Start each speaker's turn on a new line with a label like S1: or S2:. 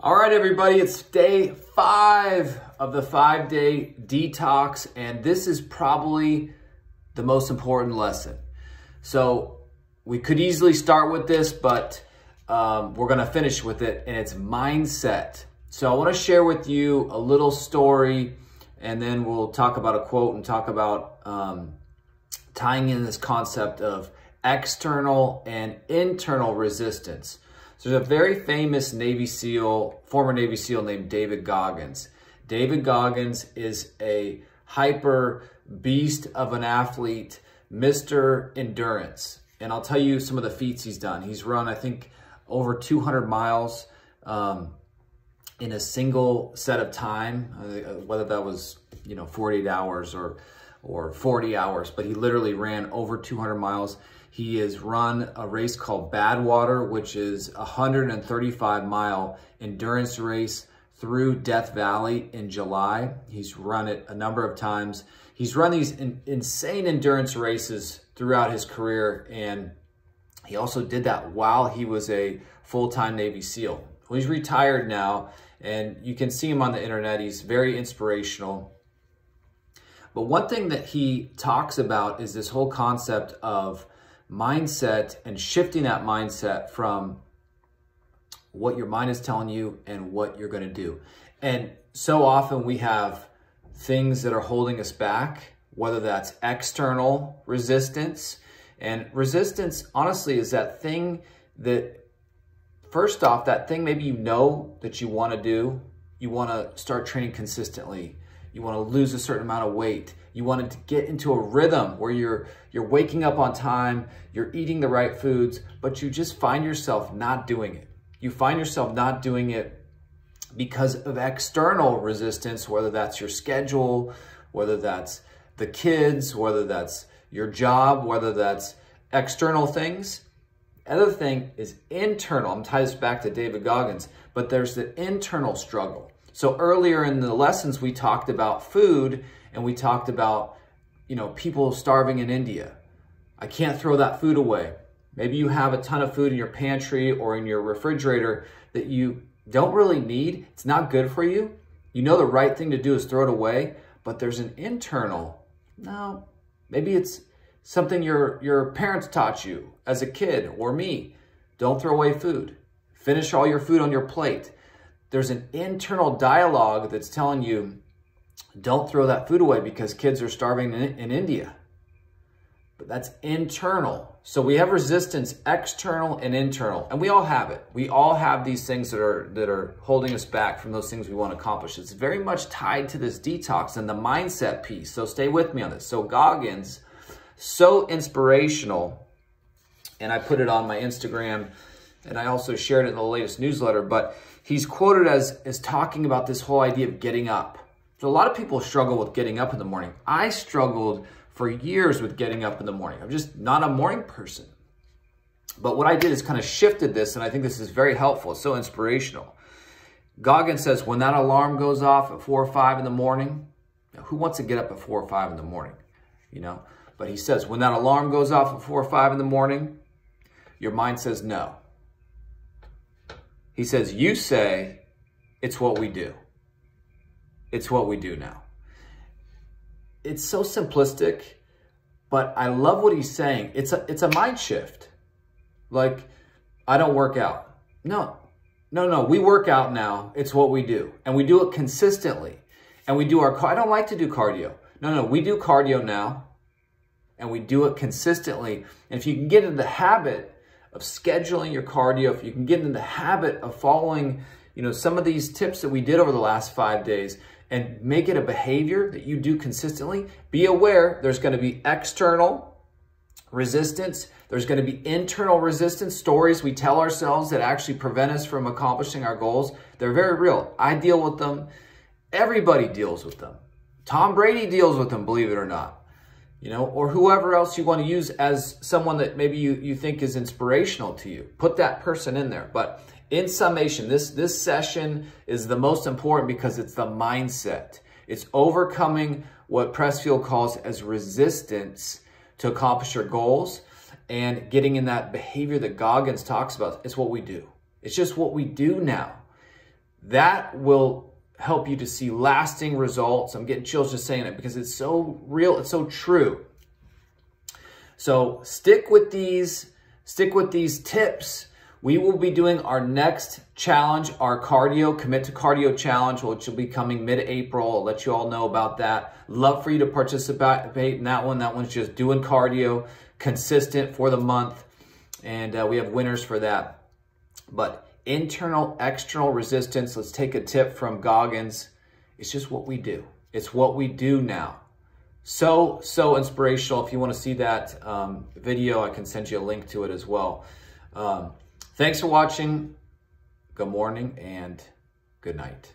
S1: All right, everybody, it's day 5 of the 5-day detox, and this is probably the most important lesson. So we could easily start with this, but we're gonna finish with it, and it's mindset. So I wanna share with you a little story, and then we'll talk about a quote and talk about tying in this concept of external and internal resistance. So there's a very famous Navy SEAL, former Navy SEAL named David Goggins. David Goggins is a hyper beast of an athlete, Mr. Endurance. And I'll tell you some of the feats he's done. He's run, I think, over 200 miles in a single set of time, whether that was, 48 hours or 40 hours, but he literally ran over 200 miles. He has run a race called Badwater, which is a 135-mile endurance race through Death Valley in July. He's run it a number of times. He's run these insane endurance races throughout his career, and he also did that while he was a full-time Navy SEAL. Well, he's retired now, and you can see him on the internet. He's very inspirational. But one thing that he talks about is this whole concept of mindset and shifting that mindset from what your mind is telling you and what you're going to do. And so often we have things that are holding us back, whether that's external resistance. And resistance, honestly, is that thing that, first off, that thing maybe you know that you want to do. You want to start training consistently. You want to lose a certain amount of weight. You want to get into a rhythm where you're waking up on time, you're eating the right foods, but you just find yourself not doing it. You find yourself not doing it because of external resistance, whether that's your schedule, whether that's the kids, whether that's your job, whether that's external things. Other thing is internal. I'm tying this back to David Goggins, but there's the internal struggle. So earlier in the lessons, we talked about food, and we talked about, people starving in India. I can't throw that food away. Maybe you have a ton of food in your pantry or in your refrigerator that you don't really need. It's not good for you. You know the right thing to do is throw it away, but there's an internal, no, maybe it's something your parents taught you as a kid, or me. Don't throw away food. Finish all your food on your plate. There's an internal dialogue that's telling you, don't throw that food away because kids are starving in India. But that's internal. So we have resistance, external and internal, and we all have it. We all have these things that are holding us back from those things we want to accomplish. It's very much tied to this detox and the mindset piece. So stay with me on this. So Goggins, so inspirational, and I put it on my Instagram, and I also shared it in the latest newsletter, but he's quoted as talking about this whole idea of getting up. So a lot of people struggle with getting up in the morning. I struggled for years with getting up in the morning. I'm just not a morning person. But what I did is kind of shifted this, and I think this is very helpful. It's so inspirational. Goggins says, when that alarm goes off at 4 or 5 in the morning, who wants to get up at 4 or 5 in the morning? But he says, when that alarm goes off at 4 or 5 in the morning, your mind says no. He says, you say, it's what we do. It's what we do now. It's so simplistic, but I love what he's saying. It's a mind shift. Like, I don't work out. No. We work out now. It's what we do. And we do it consistently. And we do I don't like to do cardio. No, we do cardio now. And we do it consistently. And if you can get into the habit of scheduling your cardio, if you can get into the habit of following, some of these tips that we did over the last 5 days and make it a behavior that you do consistently, be aware there's going to be external resistance. There's going to be internal resistance, stories we tell ourselves that actually prevent us from accomplishing our goals. They're very real. I deal with them. Everybody deals with them. Tom Brady deals with them, believe it or not. Or whoever else you want to use as someone that maybe you think is inspirational to you. Put that person in there. But in summation, this session is the most important because it's the mindset. It's overcoming what Pressfield calls as resistance to accomplish your goals and getting in that behavior that Goggins talks about. It's what we do. It's just what we do now. That will help you to see lasting results. I'm getting chills just saying it because it's so real, it's so true. So stick with these tips. We will be doing our next challenge, our cardio, commit to cardio challenge, which will be coming mid-April. I'll let you all know about that. Love for you to participate in that one. That one's just doing cardio, consistent for the month. And we have winners for that. But internal, external resistance, let's take a tip from Goggins. It's just what we do. It's what we do now. So inspirational. If you want to see that video, I can send you a link to it as well. Thanks for watching. Good morning and good night.